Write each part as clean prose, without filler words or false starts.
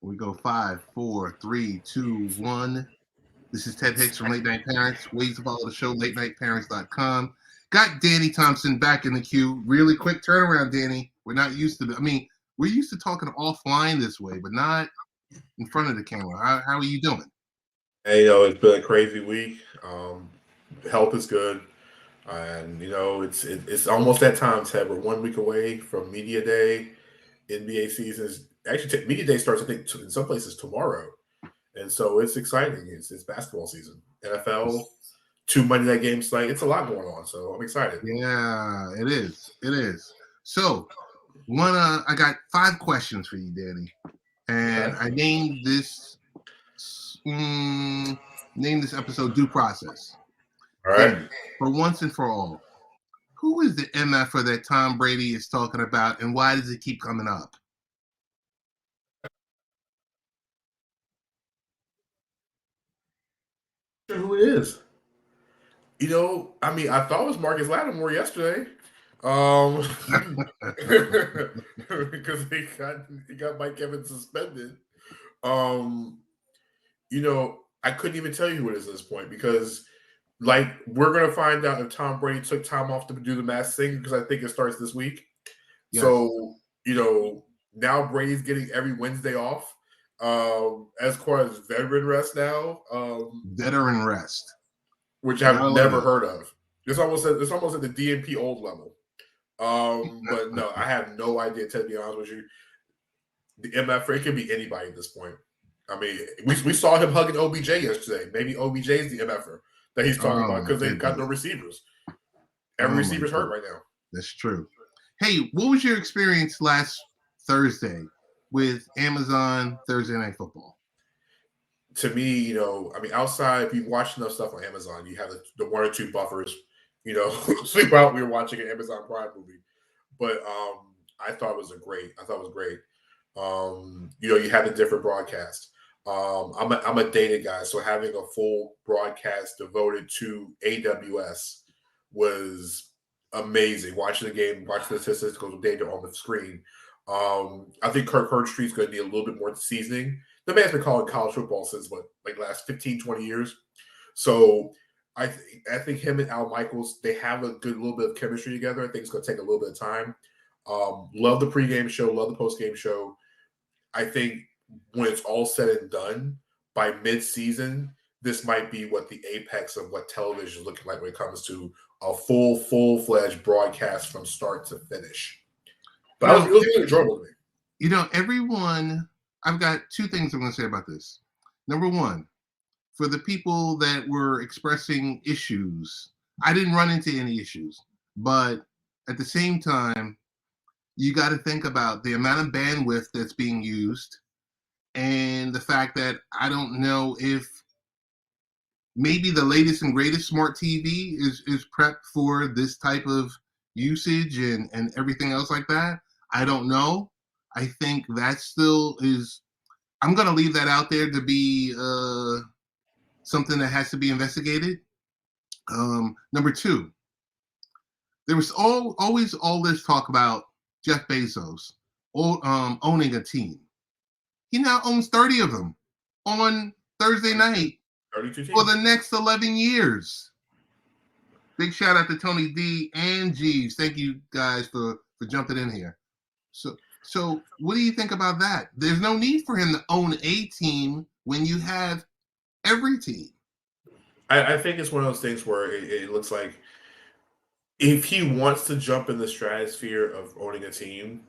We go 5, 4, 3, 2, 1. This is Ted Hicks from Late Night Parents. Ways to follow the show, latenightparents.com. Got Danny Thompson back in the queue. Really quick turnaround, Danny. We're not used to we're used to talking offline this way, but not in front of the camera. How are you doing? Hey, it's been a crazy week. Health is good, and it's almost that time, Ted. We're 1 week away from media day. NBA season is actually media day starts, I think, in some places tomorrow, and so it's exciting. It's basketball season. NFL, 2 Monday night games tonight. It's a lot going on, so I'm excited. Yeah, it is. It is. So, I got 5 questions for you, Danny, and I named this episode "Due Process." All right. Danny, for once and for all, who is the MF'er that Tom Brady is talking about, and why does it keep coming up? Who it is? I thought it was Marcus Lattimore yesterday. Because he got Mike Evans suspended. I couldn't even tell you who it is at this point because, we're gonna find out if Tom Brady took time off to do the mass thing because I think it starts this week. Yes. So now Brady's getting every Wednesday off. As far as veteran rest now. Veteran rest, which I've never heard of. It's almost at the DNP old level. But no, I have no idea, to be honest with you. The MF'er, it could be anybody at this point. I mean, we saw him hugging OBJ yesterday. Maybe OBJ is the MF'er that he's talking about because they've got no receivers. Every receiver's hurt right now. That's true. Hey, what was your experience last Thursday with Amazon Thursday Night Football? To me, outside, if you watch enough stuff on Amazon, you have the 1 or 2 buffers, sleep out. We were watching an Amazon Prime movie, but I thought it was great. You had a different broadcast. I'm a data guy, so having a full broadcast devoted to AWS was amazing. Watching the game, watching the statistical data on the screen. I think Kirk Herbstreit's going to need a little bit more seasoning. The man's been calling college football since last 15, 20 years. So I think him and Al Michaels, they have a good little bit of chemistry together. I think it's going to take a little bit of time. Love the pregame show, love the postgame show. I think when it's all said and done, by mid-season, this might be what the apex of what television is looking like when it comes to a full-fledged broadcast from start to finish. But it was really enjoyable to me. Everyone, I've got 2 things I'm going to say about this. Number 1, for the people that were expressing issues, I didn't run into any issues, but at the same time, you got to think about the amount of bandwidth that's being used and the fact that I don't know if maybe the latest and greatest smart TV is prepped for this type of usage and everything else like that. I don't know. I think that still is, I'm going to leave that out there to be something that has to be investigated. Number 2, there was always all this talk about Jeff Bezos owning a team. He now owns 30 of them on Thursday night for the next 11 years. Big shout out to Tony D and Jeeves. Thank you guys for jumping in here. So what do you think about that? There's no need for him to own a team when you have every team. I think it's one of those things where it looks like if he wants to jump in the stratosphere of owning a team,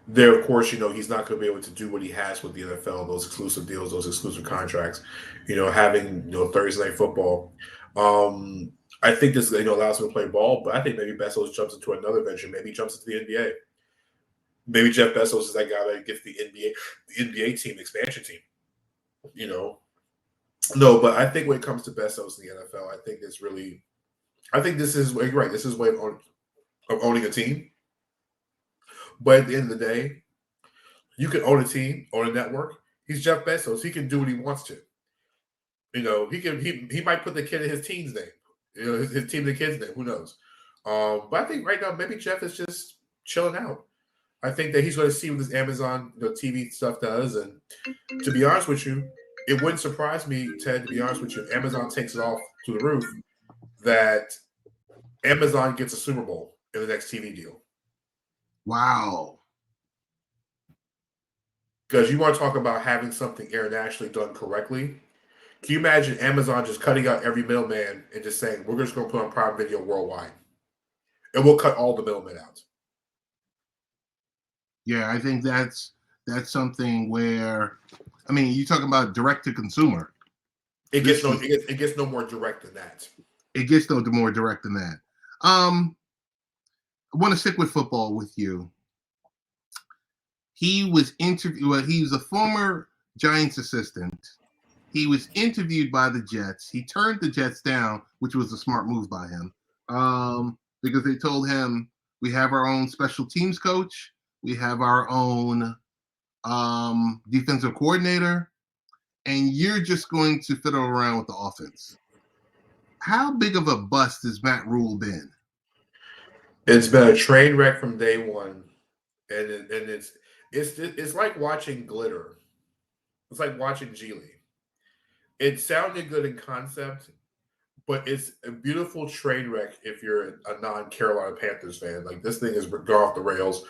there, of course, he's not going to be able to do what he has with the NFL, those exclusive deals, those exclusive contracts, having, Thursday Night Football. I think this, allows him to play ball, but I think maybe Bezos jumps into another venture. Maybe he jumps into the NBA. Maybe Jeff Bezos is that guy that gets the NBA team, the expansion team. No, but I think when it comes to Bezos in the NFL, I think this is, you're right, this is a way of owning a team. But at the end of the day, you can own a team, own a network. He's Jeff Bezos. He can do what he wants to. He might put the kid in his team's name. His team, the kid's name. Who knows? But I think right now, maybe Jeff is just chilling out. I think that he's going to see what this Amazon TV stuff does. And to be honest with you, it wouldn't surprise me, Ted, to be honest with you, if Amazon takes it off to the roof, that Amazon gets a Super Bowl in the next TV deal. Wow. Because you want to talk about having something internationally done correctly. Can you imagine Amazon just cutting out every middleman and just saying, we're just going to put on Prime Video worldwide? And we'll cut all the middlemen out. Yeah, I think that's something where, I mean, you talk about direct to consumer. It gets no more direct than that. It gets no more direct than that. I want to stick with football with you. He was interviewed. Well, he's a former Giants assistant. He was interviewed by the Jets. He turned the Jets down, which was a smart move by him, because they told him, we have our own special teams coach. We have our own defensive coordinator, and you're just going to fiddle around with the offense. How big of a bust has Matt Rhule been? It's been a train wreck from day one, and it's like watching glitter. It's like watching Geely. It sounded good in concept, but it's a beautiful train wreck if you're a non-Carolina Panthers fan. Like, this thing is gone off the rails.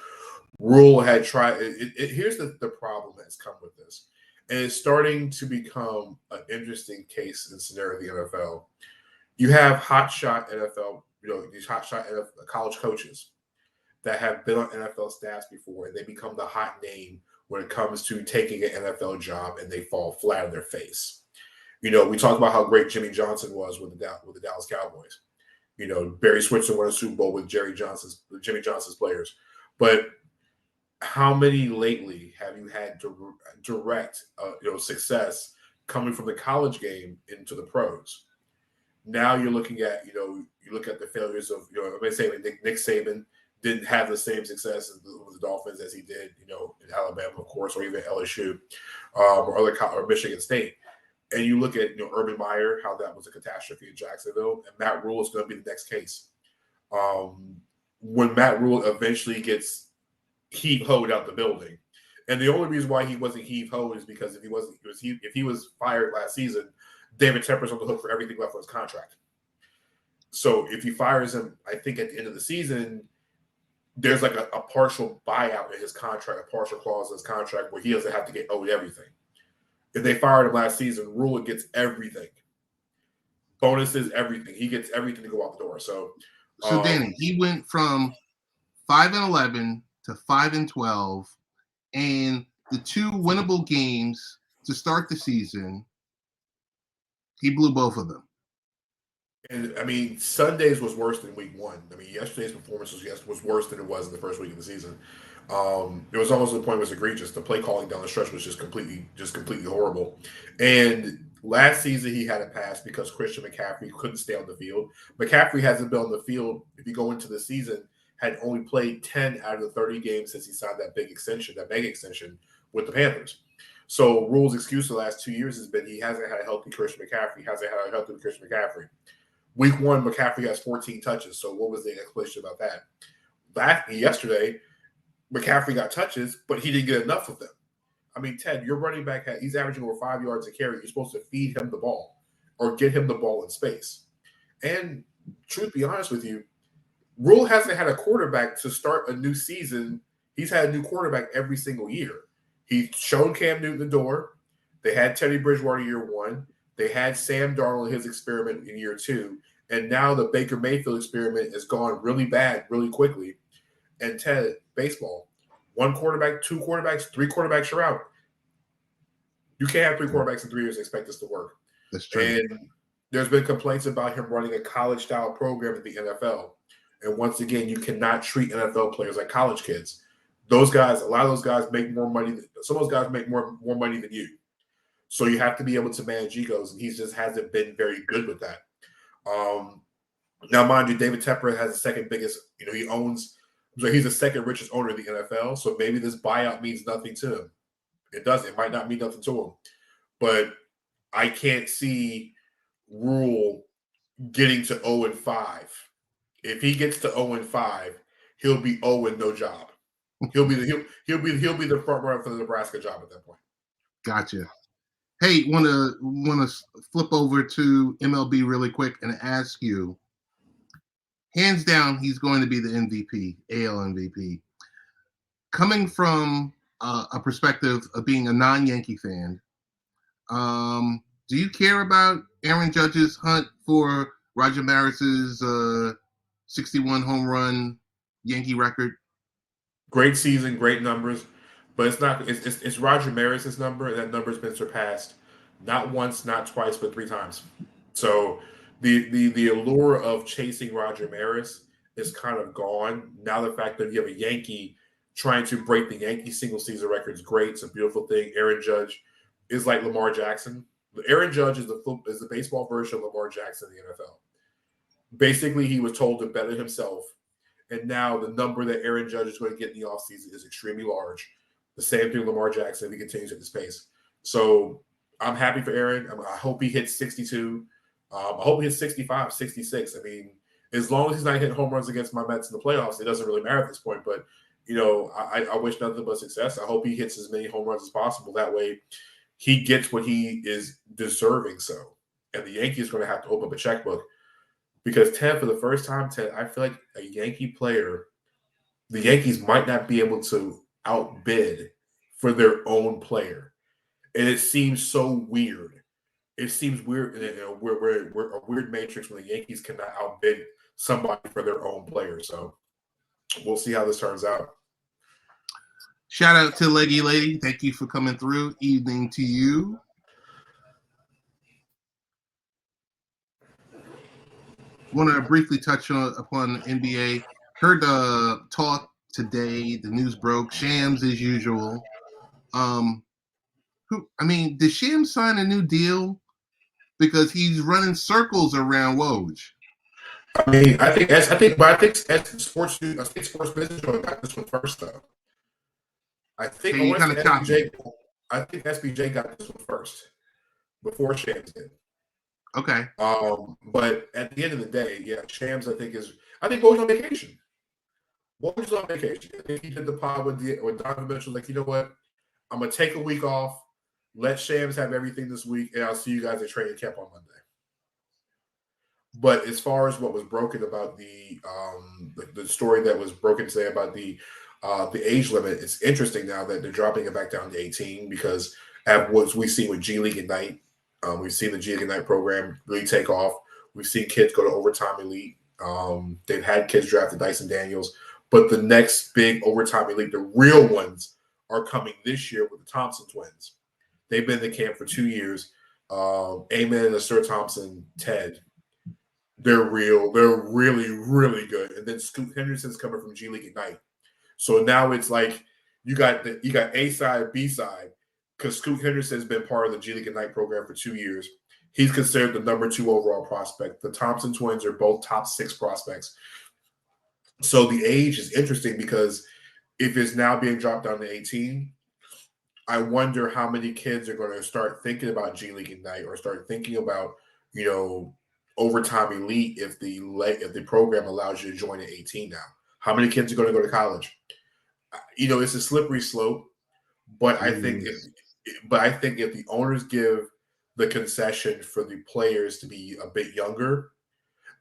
Rhule had tried. Here's the problem that's come with this, and it's starting to become an interesting case and scenario in the NFL. You have hotshot NFL, these hotshot college coaches that have been on NFL staffs before, and they become the hot name when it comes to taking an NFL job, and they fall flat on their face. We talk about how great Jimmy Johnson was with the Dallas Cowboys. Barry Switzer won a Super Bowl with Jimmy Johnson's players, but how many lately have you had direct success coming from the college game into the pros? Now you're looking at you look at the failures of I'm going to say Nick Saban didn't have the same success with the Dolphins as he did in Alabama, of course, or even LSU or Michigan State. And you look at Urban Meyer, how that was a catastrophe in Jacksonville, and Matt Rhule is going to be the next case. When Matt Rhule eventually gets heave-hoed out the building. And the only reason why he wasn't heave-hoed is because if he was fired last season, David Tepper's on the hook for everything left on his contract. So if he fires him, I think at the end of the season, there's like a partial buyout in his contract, a partial clause in his contract where he doesn't have to get owed everything. If they fired him last season, Rhule gets everything. Bonuses, everything. He gets everything to go out the door. So Danny, he went from 5-11 to 5-12, and the two winnable games to start the season, he blew both of them. And I mean, Sundays was worse than week one. I mean, yesterday's performance was worse than it was in the first week of the season. It was almost to the point where it was egregious. The play calling down the stretch was just completely horrible. And last season he had a pass because Christian McCaffrey couldn't stay on the field. McCaffrey hasn't been on the field, if you go into the season, had only played 10 out of the 30 games since he signed that mega extension with the Panthers. So Rhule's excuse the last 2 years has been he hasn't had a healthy Christian McCaffrey. Week one, McCaffrey has 14 touches. So what was the explanation about that? Yesterday, McCaffrey got touches, but he didn't get enough of them. I mean, Ted, your running back, he's averaging over 5 yards a carry. You're supposed to feed him the ball or get him the ball in space. And truth be honest with you, Rhule hasn't had a quarterback to start a new season. He's had a new quarterback every single year. He's shown Cam Newton the door. They had Teddy Bridgewater year one. They had Sam Darnold in his experiment in year two. And now the Baker Mayfield experiment has gone really bad really quickly. And Ted, baseball, one quarterback, two quarterbacks, three quarterbacks, you're out. You can't have three quarterbacks in 3 years and expect this to work. That's true. And there's been complaints about him running a college-style program in the NFL. And once again, you cannot treat NFL players like college kids. Those guys, a lot of those guys make more money. Some of those guys make more money than you. So you have to be able to manage egos, and he just hasn't been very good with that. Now, mind you, David Tepper has the second biggest. He's the second richest owner in the NFL. So maybe this buyout means nothing to him. It does. It might not mean nothing to him. But I can't see Rhule getting to 0-5. If he gets to 0-5, he'll be 0 and no job. He'll be the front runner for the Nebraska job at that point. Gotcha. Hey, want to flip over to MLB really quick and ask you, hands down, he's going to be the MVP, AL MVP. Coming from a perspective of being a non-Yankee fan, do you care about Aaron Judge's hunt for Roger Maris's 61 home run Yankee record? Great season, great numbers, but it's not. It's Roger Maris's number, and that number's been surpassed not once, not twice, but 3 times. So the allure of chasing Roger Maris is kind of gone. Now the fact that you have a Yankee trying to break the Yankee single season record is great. It's a beautiful thing. Aaron Judge is like Lamar Jackson. Aaron Judge is the baseball version of Lamar Jackson in the NFL. Basically, he was told to better himself. And now the number that Aaron Judge is going to get in the offseason is extremely large. The same thing with Lamar Jackson if he continues at this pace. So I'm happy for Aaron. I hope he hits 62. I hope he hits 65, 66. I mean, as long as he's not hitting home runs against my Mets in the playoffs, it doesn't really matter at this point. But, I wish nothing but success. I hope he hits as many home runs as possible. That way he gets what he is deserving. So, and the Yankees are going to have to open up a checkbook. Because, Ted, for the first time, Ted, I feel like a Yankee player, the Yankees might not be able to outbid for their own player. And it seems so weird. It seems weird. We're a weird matrix when the Yankees cannot outbid somebody for their own player. So we'll see how this turns out. Shout out to Leggy Lady. Thank you for coming through. Evening to you. Want to briefly touch upon NBA. Heard the talk today. The news broke. Shams as usual. Did Shams sign a new deal? Because he's running circles around Woj. I think sports business got this one first though. I think SBJ got this one first before Shams did. Okay. But at the end of the day, yeah, Shams I think Woj's on vacation. Woj's on vacation. I think he did the pod with Donovan Mitchell. Like, you know what? I'm gonna take a week off. Let Shams have everything this week, and I'll see you guys at training camp on Monday. But as far as what was broken about the story that was broken today about the age limit, it's interesting now that they're dropping it back down to 18 because at what we've seen with G League Ignite, we've seen the G League Ignite program really take off. We've seen kids go to overtime elite. They've had kids drafted Dyson Daniels, but the next big overtime elite, the real ones, are coming this year with the Thompson twins. They've been in the camp for 2 years. Amen and Sir Thompson, Ted. They're real. They're really, really good. And then Scoot Henderson's coming from G League Ignite. So now it's like you got A side, B side, because Scoot Henderson's been part of the G League Ignite program for 2 years. He's considered the number 2 overall prospect. The Thompson twins are both top 6 prospects. So the age is interesting because if it's now being dropped down to 18, I wonder how many kids are going to start thinking about G League Ignite or start thinking about, overtime elite if the program allows you to join at 18 now. How many kids are going to go to college? It's a slippery slope, but I think if the owners give the concession for the players to be a bit younger,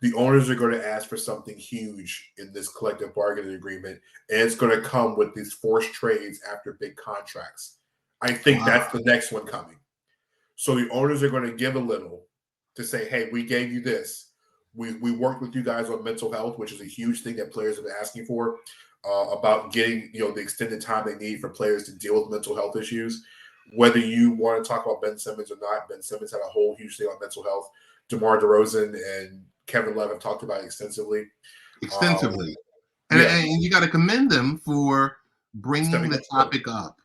the owners are going to ask for something huge in this collective bargaining agreement, and it's going to come with these forced trades after big contracts. I think that's the next one coming. So the owners are going to give a little to say, hey, we gave you this. We worked with you guys on mental health, which is a huge thing that players have been asking for, about getting the extended time they need for players to deal with mental health issues. Whether you want to talk about Ben Simmons or not, Ben Simmons had a whole huge thing on mental health. DeMar DeRozan and Kevin Love have talked about it extensively. And you got to commend them for bringing the topic up.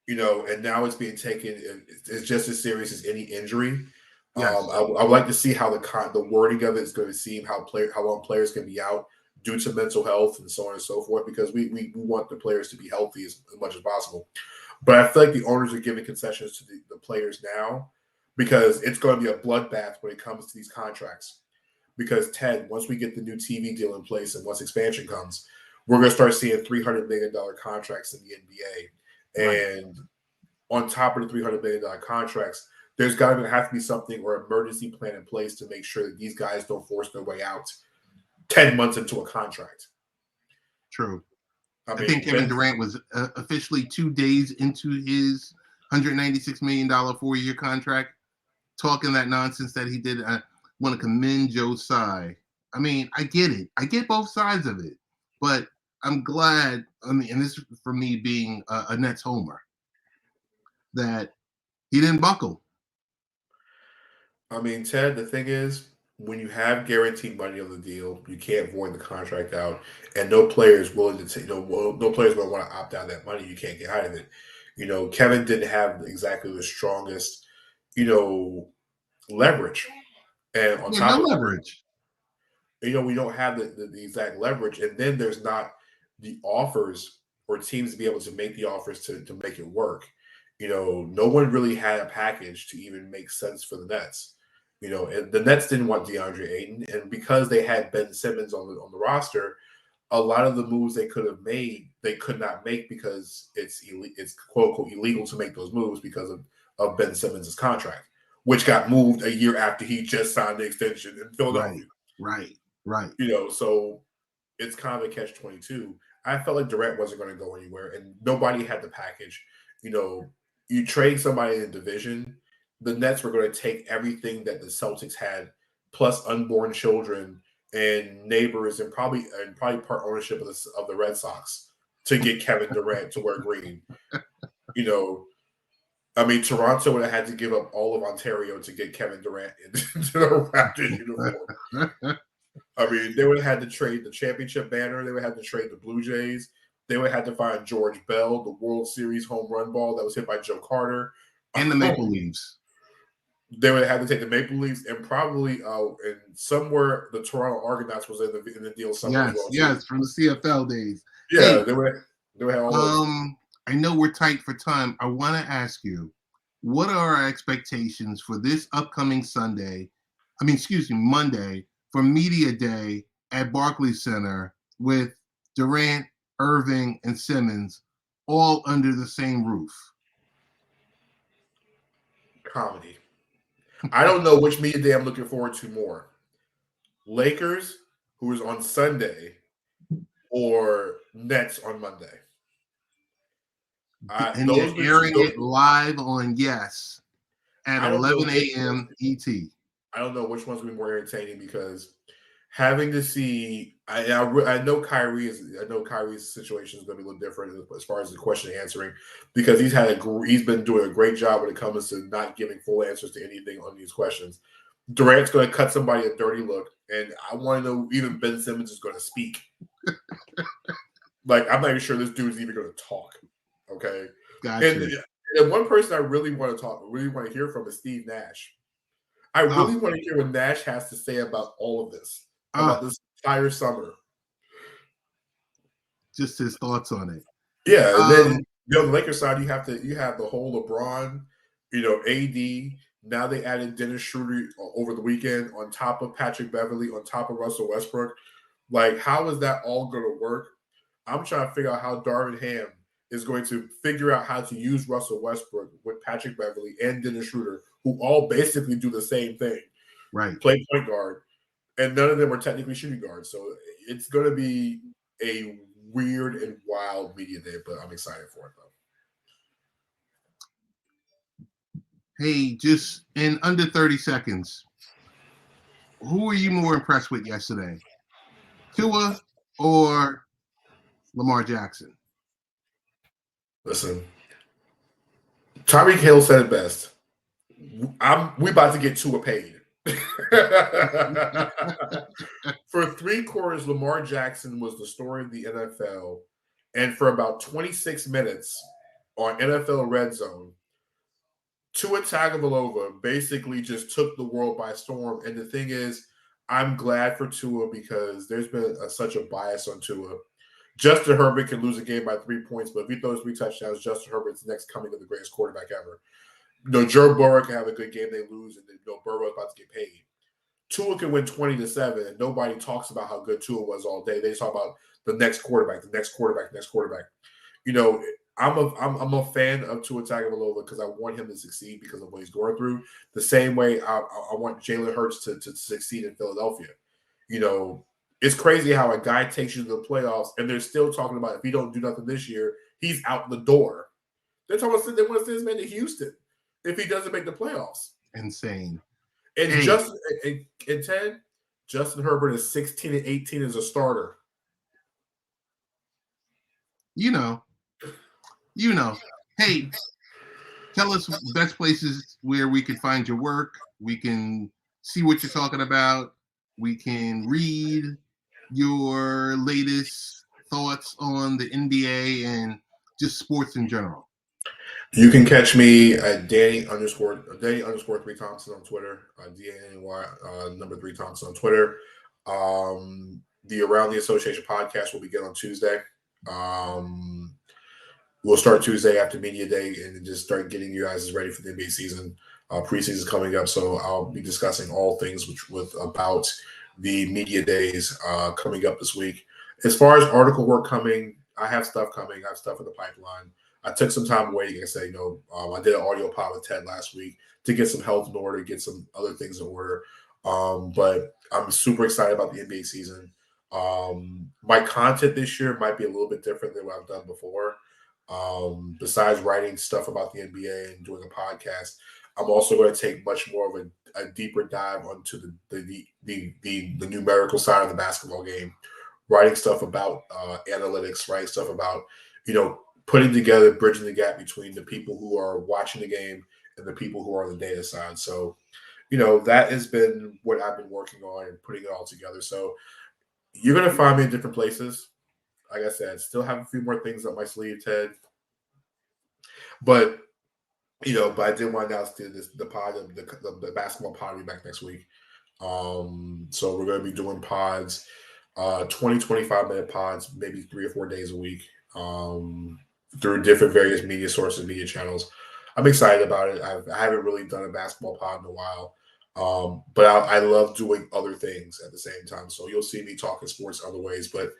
And now it's being taken. It's just as serious as any injury. Yes. I would like to see how the wording of it is going to seem, how long players can be out due to mental health and so on and so forth, because we want the players to be healthy as much as possible. But I feel like the owners are giving concessions to the players now because it's going to be a bloodbath when it comes to these contracts. Because, Ted, once we get the new TV deal in place and once expansion comes, we're going to start seeing $300 million contracts in the NBA. Right. And on top of the $300 million contracts, there's got to have to be something or emergency plan in place to make sure that these guys don't force their way out 10 months into a contract. True. I I mean, think Kevin Durant was officially 2 days into his $196 million 4-year contract, talking that nonsense that he did. I want to commend Joe Tsai. I mean, I get it. I get both sides of it, but I'm glad. I mean, and this for me being a Nets homer, that he didn't buckle. I mean, Ted, the thing is, when you have guaranteed money on the deal, you can't void the contract out, and no player is willing to take. No players will want to opt out of that money. You can't get out of it. Kevin didn't have exactly the strongest, leverage, and on Yeah, top no of leverage. that, we don't have the exact leverage, and then there's not the offers or teams to be able to make the offers to make it work. No one really had a package to even make sense for the Nets. And the Nets didn't want DeAndre Ayton, and because they had Ben Simmons on the roster, a lot of the moves they could have made, they could not make because it's quote unquote illegal to make those moves because of Ben Simmons' contract, which got moved a year after he just signed the extension in Philadelphia. Right. So it's kind of a catch-22. I felt like Durant wasn't going to go anywhere, and nobody had the package. You trade somebody in the division, the Nets were going to take everything that the Celtics had, plus unborn children and neighbors, and probably part ownership of the Red Sox to get Kevin Durant to wear green. I mean, Toronto would have had to give up all of Ontario to get Kevin Durant into the Raptors uniform. I mean, they would have had to trade the championship banner. They would have had to trade the Blue Jays. They would have had to find George Bell, the World Series home run ball that was hit by Joe Carter. And the Maple Leafs. They would have had to take the Maple Leafs and probably and somewhere the Toronto Argonauts was in the deal somewhere as well. Yes, from the CFL days. Yeah, hey, they would have all those. I know we're tight for time. I want to ask you, what are our expectations for this upcoming Monday, for Media Day at Barclays Center with Durant, Irving, and Simmons all under the same roof? Comedy. I don't know which Media Day I'm looking forward to more. Lakers, who is on Sunday, or Nets on Monday. And you're airing it live on Yes at 11 a.m. ET. I don't know which one's going to be more entertaining because having to see, I know Kyrie's situation is going to be a little different as far as the question answering, because he's been doing a great job when it comes to not giving full answers to anything on these questions. Durant's going to cut somebody a dirty look, and I want to know even Ben Simmons is going to speak. Like, I'm not even sure this dude's even going to talk. Okay. Gotcha. And one person I really want to hear from is Steve Nash. I really want to hear what Nash has to say about all of this, about this entire summer. Just his thoughts on it. Yeah, and then on the Lakers side, you have the whole LeBron, AD. Now they added Dennis Schroeder over the weekend on top of Patrick Beverley, on top of Russell Westbrook. Like, how is that all going to work? I'm trying to figure out how Darvin Ham is going to figure out how to use Russell Westbrook with Patrick Beverley and Dennis Schroeder, who all basically do the same thing. Right. Play point guard, and none of them are technically shooting guards. So it's going to be a weird and wild media day, but I'm excited for it, though. Hey, just in under 30 seconds, who were you more impressed with yesterday? Tua or Lamar Jackson? Listen, Tyreek Hill said it best. We about to get Tua paid. For 3 quarters, Lamar Jackson was the story of the NFL. And for about 26 minutes on NFL Red Zone, Tua Tagovailoa basically just took the world by storm. And the thing is, I'm glad for Tua because there's been such a bias on Tua. Justin Herbert can lose a game by 3 points, but if he throws 3 touchdowns, Justin Herbert's next coming of the greatest quarterback ever. Joe Burrow can have a good game, they lose, and then Burrow's about to get paid. Tua can win 20-7, and nobody talks about how good Tua was all day. They talk about the next quarterback, the next quarterback, the next quarterback. You know, I'm a fan of Tua Tagovailoa because I want him to succeed because of what he's going through. The same way I want Jalen Hurts to succeed in Philadelphia. You know, it's crazy how a guy takes you to the playoffs and they're still talking about if he don't do nothing this year, he's out the door. They're talking about they want to send this man to Houston if he doesn't make the playoffs. Insane. And Ted, Justin Herbert is 16-18 as a starter. You know. Hey, tell us best places where we can find your work. We can see what you're talking about. We can read your latest thoughts on the NBA and just sports in general. You can catch me at Danny _3 Thompson on Twitter. DANY number 3 Thompson on Twitter. The Around the Association podcast will begin on Tuesday. We'll start Tuesday after Media Day and just start getting you guys ready for the NBA season. Preseason is coming up, so I'll be discussing all things about the Media Days coming up this week. As far as article work coming, I have stuff coming. I have stuff in the pipeline. I took some time away. Like I said, I did an audio pod with Ted last week to get some health in order, get some other things in order. But I'm super excited about the NBA season. My content this year might be a little bit different than what I've done before. Besides writing stuff about the NBA and doing a podcast, I'm also going to take much more of a deeper dive onto the numerical side of the basketball game, writing stuff about analytics, writing stuff about, putting together, bridging the gap between the people who are watching the game and the people who are on the data side. So, that has been what I've been working on and putting it all together. So you're going to find me in different places. Like I said, still have a few more things up my sleeve, Ted. But I did want to announce the basketball pod will be back next week. So we're going to be doing pods, 20, 25-minute pods, maybe 3 or 4 days a week, through different various media sources, media channels. I'm excited about it. I haven't really done a basketball pod in a while. But I love doing other things at the same time. So you'll see me talking sports other ways. But,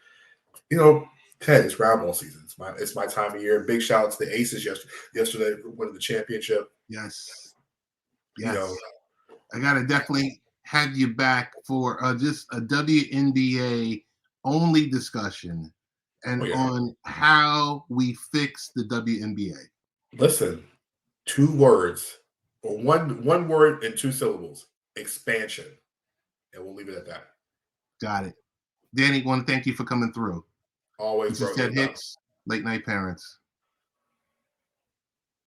Ted, it's round ball season. It's my time of year. Big shout out to the Aces yesterday for winning the championship. Yes. I got to definitely have you back for just a WNBA only discussion and on how we fix the WNBA. Listen, 2 words, or one word and 2 syllables: expansion. And we'll leave it at that. Got it. Danny, want to thank you for coming through. Always, this is Ted Hicks, Late Night Parents.